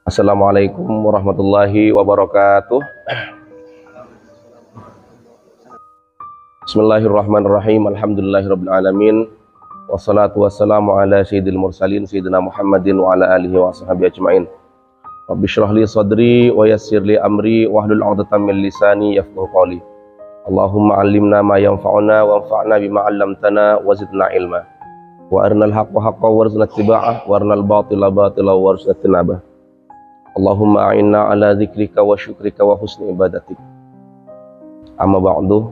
Assalamualaikum warahmatullahi wabarakatuh. Bismillahirrahmanirrahim. Alhamdulillahirabbil alamin. Wassalatu wassalamu ala sayyidil mursalin sayyidina Muhammadin wa ala alihi wa sahbihi ajmain. Rabbi shrah li sadri wa yassir li amri wahlul 'uqdatam min lisani yafqahu qawli. Allahumma 'allimna ma yanfa'una wanfa'na bima 'allamtana wa zidna ilma. Wa arinal haqqa haqqan warzuqna ittiba'ah wa arinal batila batila warzuqna ijtinabah. Allahumma a'inna ala dzikrika wa syukrika wa husni ibadatik. Amma ba'du.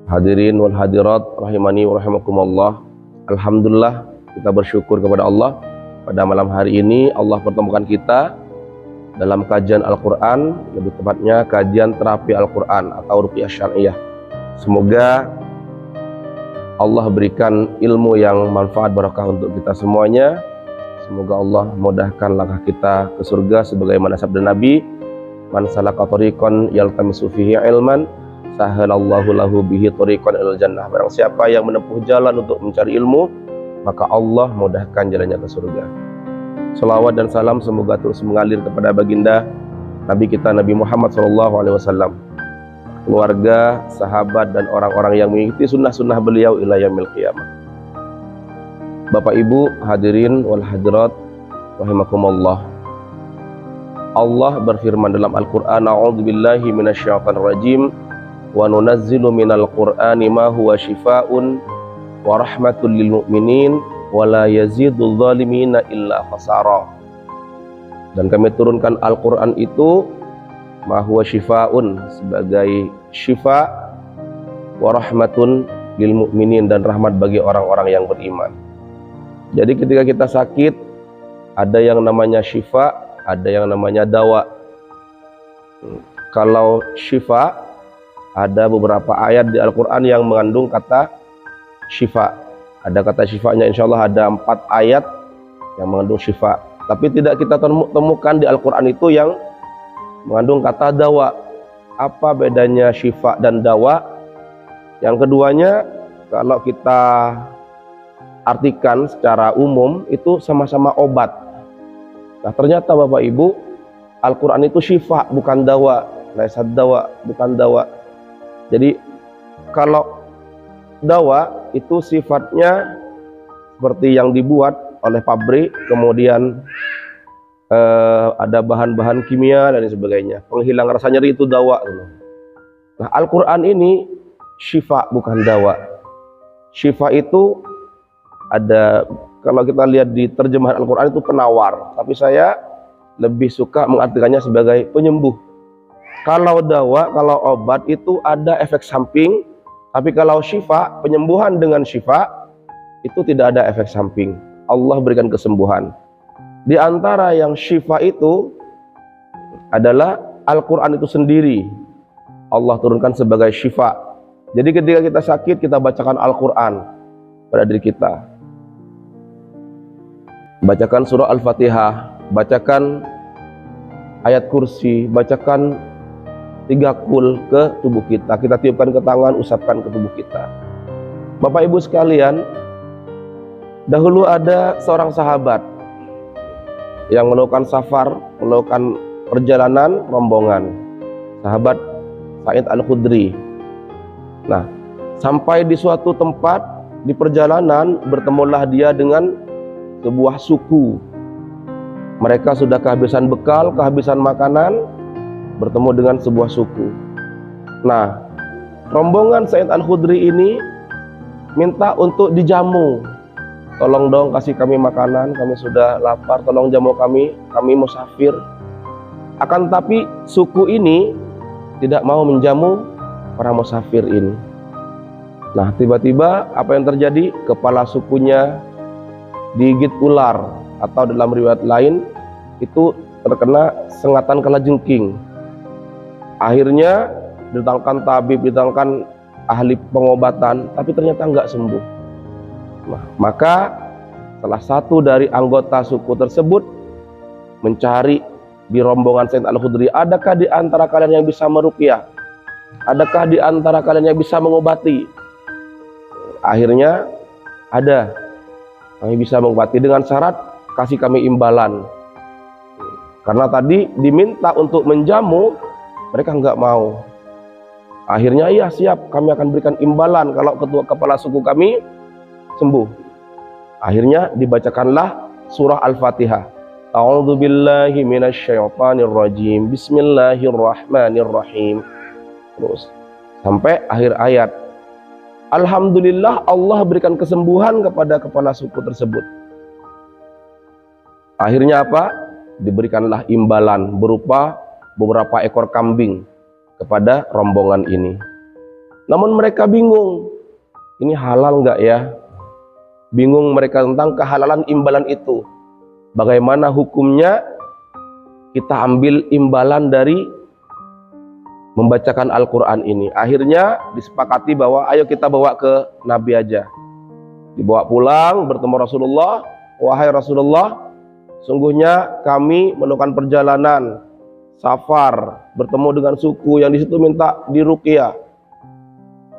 Hadirin wal hadirat rahimani wa rahimakumullah. Alhamdulillah, kita bersyukur kepada Allah pada malam hari ini Allah pertemukan kita dalam kajian Al-Qur'an, lebih tepatnya kajian terapi Al-Qur'an atau ruqyah syar'iyyah. Semoga Allah berikan ilmu yang manfaat barakah untuk kita semuanya. Semoga Allah mudahkan langkah kita ke surga sebagaimana sabda Nabi, man salaka tariqan yaltamisu fihi ilman sahalallahu lahu bihi tariqan ilal jannah. Barang siapa yang menempuh jalan untuk mencari ilmu, maka Allah mudahkan jalannya ke surga. Salawat dan salam semoga terus mengalir kepada baginda Nabi kita Nabi Muhammad SAW, keluarga, sahabat dan orang-orang yang mengikuti sunnah-sunnah beliau ila yaumil qiyamah. Bapak Ibu hadirin wal hadirat rahimakumullah. Allah berfirman dalam Al-Qur'an, a'udzubillahi minasyaitonir rajim, wa nunazzilu minal qur'ani ma huwa syifaa'un wa rahmatul lil mu'minin wa la yazidul zalimina illa khasara. Dan kami turunkan Al-Qur'an itu ma huwa syifaa'un, sebagai syifa, wa rahmatun lil mu'minin, dan rahmat bagi orang-orang yang beriman. Jadi ketika kita sakit, ada yang namanya syifa, ada yang namanya dawa. Kalau syifa, ada beberapa ayat di Al-Quran yang mengandung kata syifa. Ada kata syifanya, insya Allah ada 4 ayat yang mengandung syifa. Tapi tidak kita temukan di Al-Quran itu yang mengandung kata dawa. Apa bedanya syifa dan dawa? Yang keduanya, kalau kita artikan secara umum, itu sama-sama obat. Nah ternyata Bapak Ibu, Al-Quran itu syifa bukan dawa. Laisad dawa, bukan dawa. Jadi kalau dawa itu sifatnya seperti yang dibuat oleh pabrik, kemudian ada bahan-bahan kimia dan sebagainya, penghilang rasa nyeri, itu dawa. Nah Al-Quran ini syifa bukan dawa. Syifa itu ada, kalau kita lihat di terjemahan Al-Quran itu penawar, tapi saya lebih suka mengartikannya sebagai penyembuh. Kalau dawa, kalau obat itu ada efek samping, tapi kalau syifa, penyembuhan dengan syifa, itu tidak ada efek samping. Allah berikan kesembuhan. Di antara yang syifa itu adalah Al-Quran itu sendiri. Allah turunkan sebagai syifa. Jadi ketika kita sakit, kita bacakan Al-Quran pada diri kita. Bacakan surah Al-Fatihah, bacakan ayat kursi, bacakan 3 kul ke tubuh kita. Kita tiupkan ke tangan, usapkan ke tubuh kita. Bapak Ibu sekalian, dahulu ada seorang sahabat yang melakukan safar, melakukan perjalanan rombongan. Sahabat Sa'id Al-Khudri. Nah, sampai di suatu tempat di perjalanan, bertemulah dia dengan sebuah suku. Mereka sudah kehabisan bekal, kehabisan makanan, bertemu dengan sebuah suku. Nah, rombongan Sa'id Al-Khudri ini minta untuk dijamu. Tolong dong kasih kami makanan, kami sudah lapar, tolong jamu kami musafir. Akan tetapi suku ini tidak mau menjamu para musafir ini. Nah, tiba-tiba apa yang terjadi? Kepala sukunya digigit ular, atau dalam riwayat lain itu terkena sengatan kalajengking. Akhirnya didatangkan tabib, didatangkan ahli pengobatan, tapi ternyata nggak sembuh. Nah, maka salah satu dari anggota suku tersebut mencari di rombongan Sa'id Al-Khudri, adakah di antara kalian yang bisa meruqyah? Adakah di antara kalian yang bisa mengobati? Akhirnya ada, kami bisa mengobati dengan syarat kasih kami imbalan. Karena tadi diminta untuk menjamu, mereka nggak mau. Akhirnya, iya siap, kami akan berikan imbalan kalau kepala suku kami sembuh. Akhirnya dibacakanlah surah Al-Fatihah. A'udzu billahi minasyaitonir rajim. Bismillahirrahmanirrahim. Terus sampai akhir ayat. Alhamdulillah, Allah berikan kesembuhan kepada kepala suku tersebut. Akhirnya apa? Diberikanlah imbalan berupa beberapa ekor kambing kepada rombongan ini. Namun mereka bingung, ini halal nggak ya? Bingung mereka tentang kehalalan imbalan itu. Bagaimana hukumnya kita ambil imbalan dari membacakan Al-Quran ini? Akhirnya disepakati bahwa ayo kita bawa ke Nabi aja. Dibawa pulang bertemu Rasulullah. Wahai Rasulullah, sungguhnya kami melakukan perjalanan safar, bertemu dengan suku yang di situ minta diruqyah,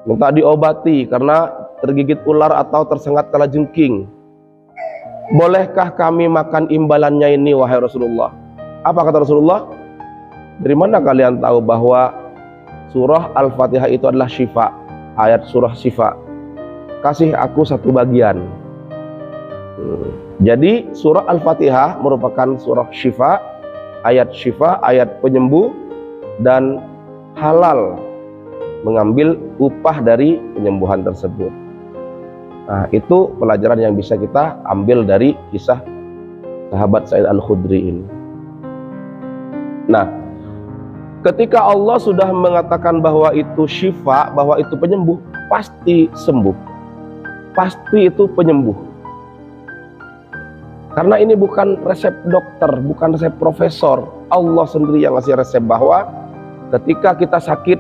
minta diobati karena tergigit ular atau tersengat kalajengking. Bolehkah kami makan imbalannya ini, wahai Rasulullah? Apa kata Rasulullah? Dari mana kalian tahu bahwa surah Al-Fatihah itu adalah syifa, ayat surah syifa? Kasih aku satu bagian. Jadi surah Al-Fatihah merupakan surah syifa, ayat syifa, ayat penyembuh, dan halal mengambil upah dari penyembuhan tersebut. Nah, itu pelajaran yang bisa kita ambil dari kisah sahabat Sa'id Al-Khudri ini. Nah, ketika Allah sudah mengatakan bahwa itu syifa, bahwa itu penyembuh, pasti sembuh, pasti itu penyembuh. Karena ini bukan resep dokter, bukan resep profesor. Allah sendiri yang ngasih resep bahwa ketika kita sakit,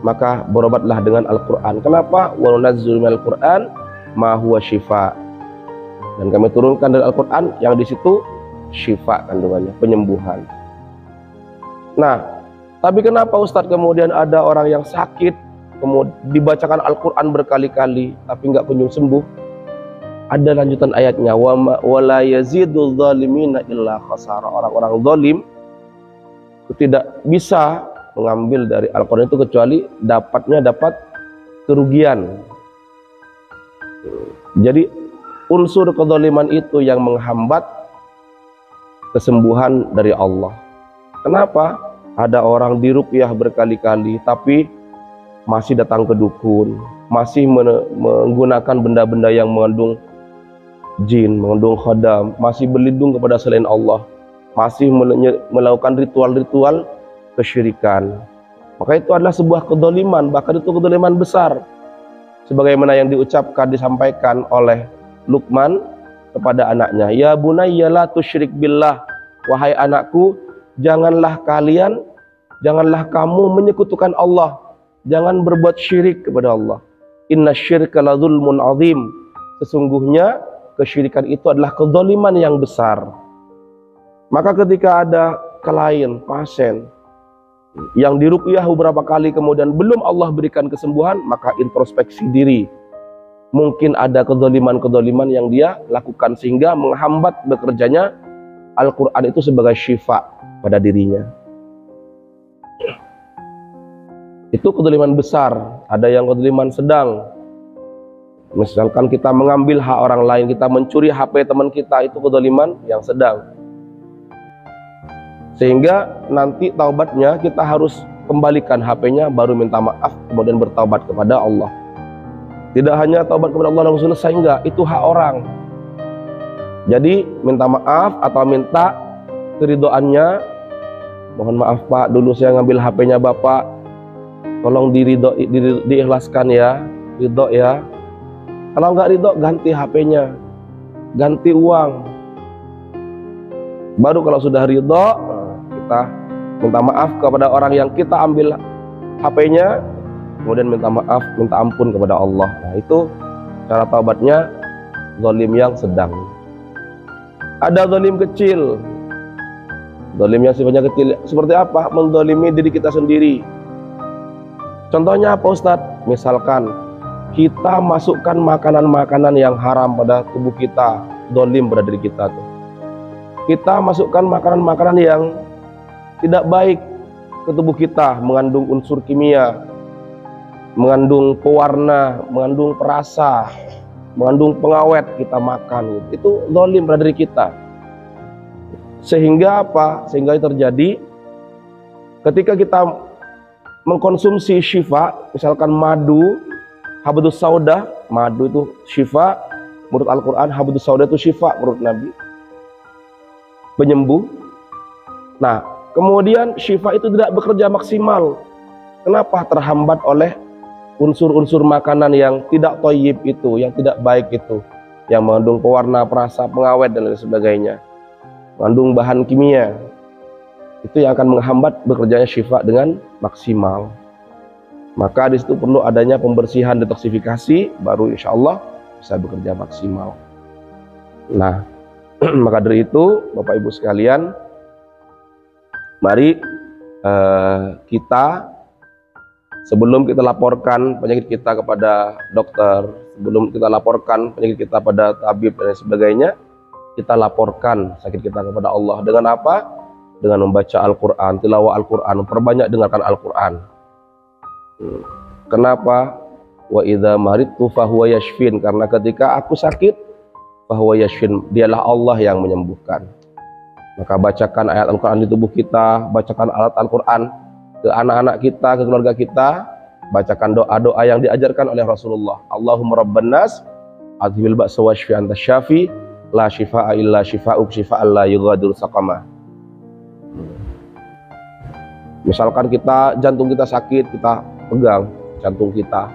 maka berobatlah dengan Al-Quran. Kenapa? Wa nunazzilu minal Qur'an ma huwa syifa. Dan kami turunkan dari Al-Quran yang di situ syifa kandungannya, penyembuhan. Nah, tapi kenapa Ustadz kemudian ada orang yang sakit, kemudian dibacakan Al-Quran berkali-kali, tapi nggak kunjung sembuh? Ada lanjutan ayatnya, wa la yazidul zalimina illa khasara. Orang-orang zalim itu tidak bisa mengambil dari Al-Quran itu kecuali dapat kerugian. Jadi unsur kezaliman itu yang menghambat kesembuhan dari Allah. Kenapa? Ada orang diruqyah berkali-kali tapi masih datang ke dukun, masih menggunakan benda-benda yang mengandung jin, mengandung khodam, masih berlindung kepada selain Allah, masih melakukan ritual-ritual kesyirikan. Maka itu adalah sebuah kezaliman, bahkan itu kezaliman besar. Sebagaimana yang disampaikan oleh Luqman kepada anaknya, ya bunayya la tusyrik billah, wahai anakku, janganlah kamu menyekutukan Allah, jangan berbuat syirik kepada Allah. Inna syirka la zulmun azim, sesungguhnya kesyirikan itu adalah kezaliman yang besar. Maka ketika ada klien, pasien yang diruqyah beberapa kali kemudian belum Allah berikan kesembuhan, maka introspeksi diri. Mungkin ada kezaliman-kezaliman yang dia lakukan sehingga menghambat bekerjanya Al-Quran itu sebagai syifa pada dirinya. Itu kezaliman besar. Ada yang kezaliman sedang. Misalkan kita mengambil hak orang lain, kita mencuri HP teman kita, itu kezaliman yang sedang. Sehingga nanti taubatnya kita harus kembalikan HP-nya, baru minta maaf, kemudian bertaubat kepada Allah. Tidak hanya taubat kepada Allah langsung selesai, enggak, itu hak orang. Jadi minta maaf atau minta keridhoannya. Mohon maaf Pak, dulu saya ngambil HP-nya Bapak, tolong diikhlaskan ya, ridho ya. Kalau enggak ridho, ganti HP-nya, ganti uang. Baru kalau sudah ridho, kita minta maaf kepada orang yang kita ambil HP-nya, kemudian minta maaf, minta ampun kepada Allah. Nah, itu cara taubatnya zalim yang sedang. Ada zalim kecil. Zalim yang sifatnya kecil seperti apa? Menzalimi diri kita sendiri. Contohnya apa Ustadz? Misalkan kita masukkan makanan-makanan yang haram pada tubuh kita, zalim pada diri kita tuh. kita masukkan makanan-makanan yang tidak baik ke tubuh kita, mengandung unsur kimia, mengandung pewarna, mengandung perasa, mengandung pengawet, kita makan, itu zalim pada diri kita. Sehingga apa? Sehingga terjadi ketika kita mengkonsumsi syifa, misalkan madu, habdus sauda, madu itu syifa menurut Al-Quran, habdus sauda itu syifa menurut Nabi, penyembuh. Nah, kemudian syifa itu tidak bekerja maksimal. Kenapa? Terhambat oleh unsur-unsur makanan yang tidak thayyib itu, yang tidak baik itu, yang mengandung pewarna, perasa, pengawet dan lain sebagainya, mengandung bahan kimia. Itu yang akan menghambat bekerjanya syifa dengan maksimal. Maka di situ perlu adanya pembersihan, detoksifikasi, baru insya Allah bisa bekerja maksimal. Nah, maka dari itu Bapak Ibu sekalian, mari kita sebelum kita laporkan penyakit kita kepada dokter, sebelum kita laporkan penyakit kita pada tabib dan sebagainya, kita laporkan sakit kita kepada Allah. Dengan apa? Dengan membaca Al-Quran, tilawah Al-Quran, perbanyak dengarkan Al-Quran. Kenapa? Wa idza maridtu fahuwa yashfin, karena ketika aku sakit, fahuwa yashfin, dialah Allah yang menyembuhkan. Maka bacakan ayat Al-Quran di tubuh kita, bacakan alat Al-Quran ke anak-anak kita, ke keluarga kita, bacakan doa-doa yang diajarkan oleh Rasulullah. Allahumma rabban nas, adhibil ba'sa washfi anta syafi, la shifaa illa shifaa'uk shifaan la yughadiru saqama. Misalkan kita, jantung kita sakit, kita pegang jantung kita.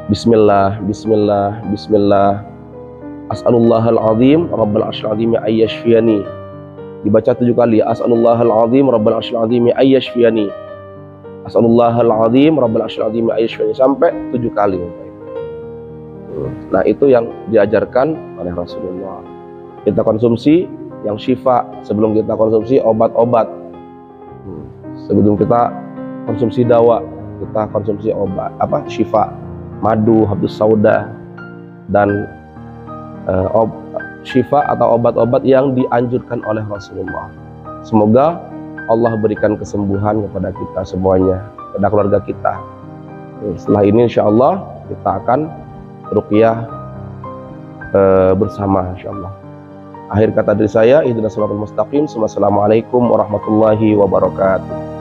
Bismillah, bismillah, bismillah. As'alullahal azim rabbal arsyil azim ayyashfiyani. Dibaca 7 kali. As'alullahal azim rabbal arsyil azim ayyashfiyani. As'alullahal azim rabbal arsyil azim ayyashfiyani, sampai 7 kali. Nah, itu yang diajarkan oleh Rasulullah. Kita konsumsi yang syifa sebelum kita konsumsi obat-obat. Sebelum kita konsumsi dawa, kita konsumsi obat syifa, madu, habdus sauda, dan syifa atau obat-obat yang dianjurkan oleh Rasulullah. Semoga Allah berikan kesembuhan kepada kita semuanya, kepada keluarga kita. Setelah ini insya Allah kita akan ruqyah bersama insya Allah. Akhir kata dari saya, ihdinas siratal mustaqim. Wassalamualaikum warahmatullahi wabarakatuh.